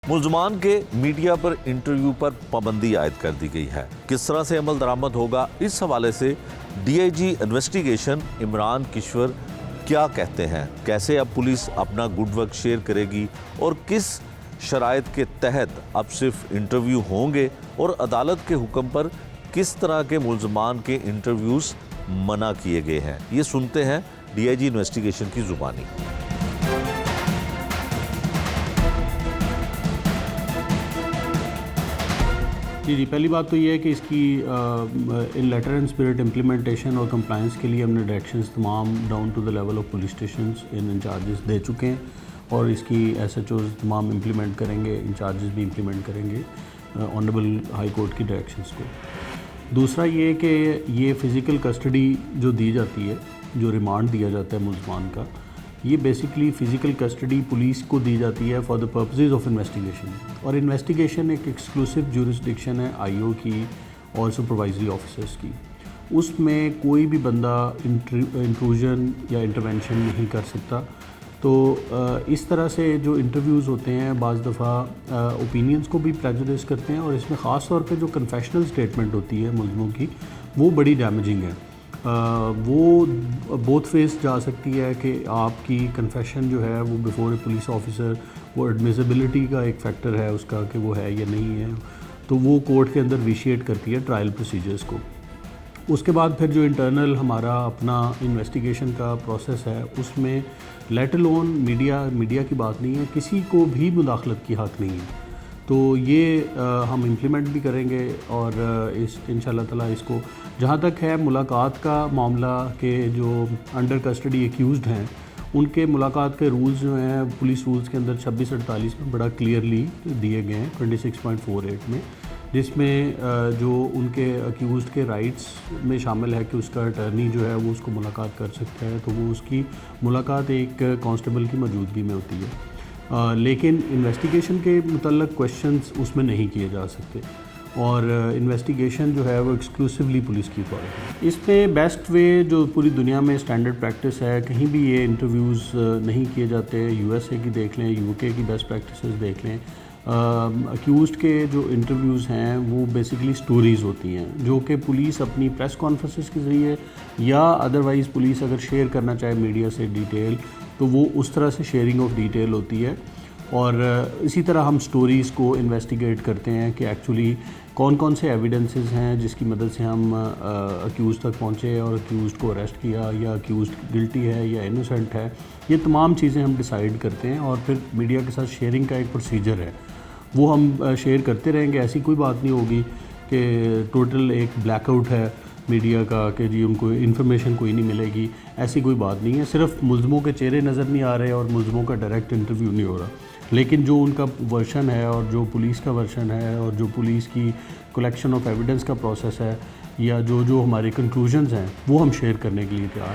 मुल्ज़मान के मीडिया पर इंटरव्यू पर पाबंदी आयद कर दी गई है। किस तरह से अमल दरामद होगा, इस हवाले से डीआईजी इन्वेस्टिगेशन इमरान किश्वर क्या कहते हैं, कैसे अब पुलिस अपना गुड वर्क शेयर करेगी और किस शराइत के तहत अब सिर्फ इंटरव्यू होंगे और अदालत के हुक्म पर किस तरह के मुल्ज़मान के इंटरव्यूज़ मना किए गए हैं, ये सुनते हैं डीआईजी इन्वेस्टिगेशन की ज़ुबानी। जी, पहली बात तो ये है कि इसकी in letter and spirit implementation और कंप्लायंस के लिए हमने डायरेक्शंस तमाम down to the level of police stations in charges दे चुके हैं और इसकी एसएचओज़ तमाम इम्प्लीमेंट करेंगे, इंचार्जेस भी इम्प्लीमेंट करेंगे ऑनरेबल हाई कोर्ट की डायरेक्शंस को। दूसरा ये कि ये फ़िज़िकल कस्टडी जो दी जाती है, जो रिमांड दिया जाता है मुल्ज़मान का, ये बेसिकली फ़िज़िकल कस्टडी पुलिस को दी जाती है for the purposes of investigation. और इन्वेस्टिगेशन एक एक्सक्लूसिव ज्यूरिसडिक्शन है आईओ की और सुपरवाइजरी ऑफिसर्स की। उसमें कोई भी बंदा इंट्रूजन या इंटरवेंशन नहीं कर सकता। तो इस तरह से जो इंटरव्यूज़ होते हैं बाज़ दफ़ा ओपिनियंस को भी प्रेजुडिस करते हैं और इसमें ख़ास तौर पे जो कन्फेशनल स्टेटमेंट होती है मुल्ज़मों की, वो बड़ी डैमेजिंग है। वो बोथ फेस जा सकती है कि आपकी कन्फेशन जो है वो बिफोर ए पुलिस ऑफिसर, वो एडमिसिबिलिटी का एक फैक्टर है उसका कि वो है या नहीं है, तो वो कोर्ट के अंदर विशिएट करती है ट्रायल प्रोसीजर्स को। उसके बाद फिर जो इंटरनल हमारा अपना इन्वेस्टिगेशन का प्रोसेस है उसमें लेट अलोन मीडिया की बात नहीं है, किसी को भी मुदाखलत की हक़ नहीं है। तो ये हम इम्प्लीमेंट भी करेंगे और इस इंशाल्लाह ताला इसको, जहाँ तक है मुलाकात का मामला के जो अंडर कस्टडी एक्यूज़्ड हैं उनके मुलाकात के रूल्स जो हैं पुलिस रूल्स के अंदर 2648 में बड़ा क्लियरली दिए गए हैं 26.48 में, जिसमें जो उनके अक्यूज़्ड के राइट्स में शामिल है कि उसका अटर्नी जो है वो उसको मुलाकात कर सकता है, तो वो उसकी मुलाकात एक कांस्टेबल की मौजूदगी में होती है। लेकिन इन्वेस्टिगेशन के मुतल्लक क्वेश्चंस उसमें नहीं किए जा सकते और इन्वेस्टिगेशन जो है वो एक्सक्लूसिवली पुलिस की अथॉरिटी है। इस पे बेस्ट वे जो पूरी दुनिया में स्टैंडर्ड प्रैक्टिस है, कहीं भी ये इंटरव्यूज़ नहीं किए जाते। यूएसए की देख लें, यूके की बेस्ट प्रैक्टिसेस देख लें। अक्यूज़्ड के जो इंटरव्यूज़ हैं वो बेसिकली स्टोरीज़ होती हैं जो कि पुलिस अपनी प्रेस कॉन्फ्रेंसेस के ज़रिए या अदरवाइज़ पुलिस अगर शेयर करना चाहे मीडिया से डिटेल तो वो उस तरह से शेयरिंग ऑफ डिटेल होती है। और इसी तरह हम स्टोरीज़ को इन्वेस्टिगेट करते हैं कि एक्चुअली कौन कौन से एविडेंसेस हैं जिसकी मदद से हम अक्यूज़ तक पहुँचे और अक्यूज़ को अरेस्ट किया, या अक्यूज़ गिल्टी है या इनोसेंट है। ये तमाम चीज़ें हम डिसाइड करते हैं और फिर मीडिया के साथ शेयरिंग का एक प्रोसीजर है, वो हम शेयर करते रहेंगे। ऐसी कोई बात नहीं होगी कि टोटल एक ब्लैकआउट है मीडिया का कि जी उनको इन्फॉर्मेशन कोई नहीं मिलेगी, ऐसी कोई बात नहीं है। सिर्फ मुल्ज़मों के चेहरे नज़र नहीं आ रहे और मुल्ज़मों का डायरेक्ट इंटरव्यू नहीं हो रहा, लेकिन जो उनका वर्शन है और जो पुलिस का वर्शन है और जो पुलिस की कलेक्शन ऑफ एविडेंस का प्रोसेस है या जो हमारे कंक्लूजन्स हैं वो हम शेयर करने के लिए तैयार हैं।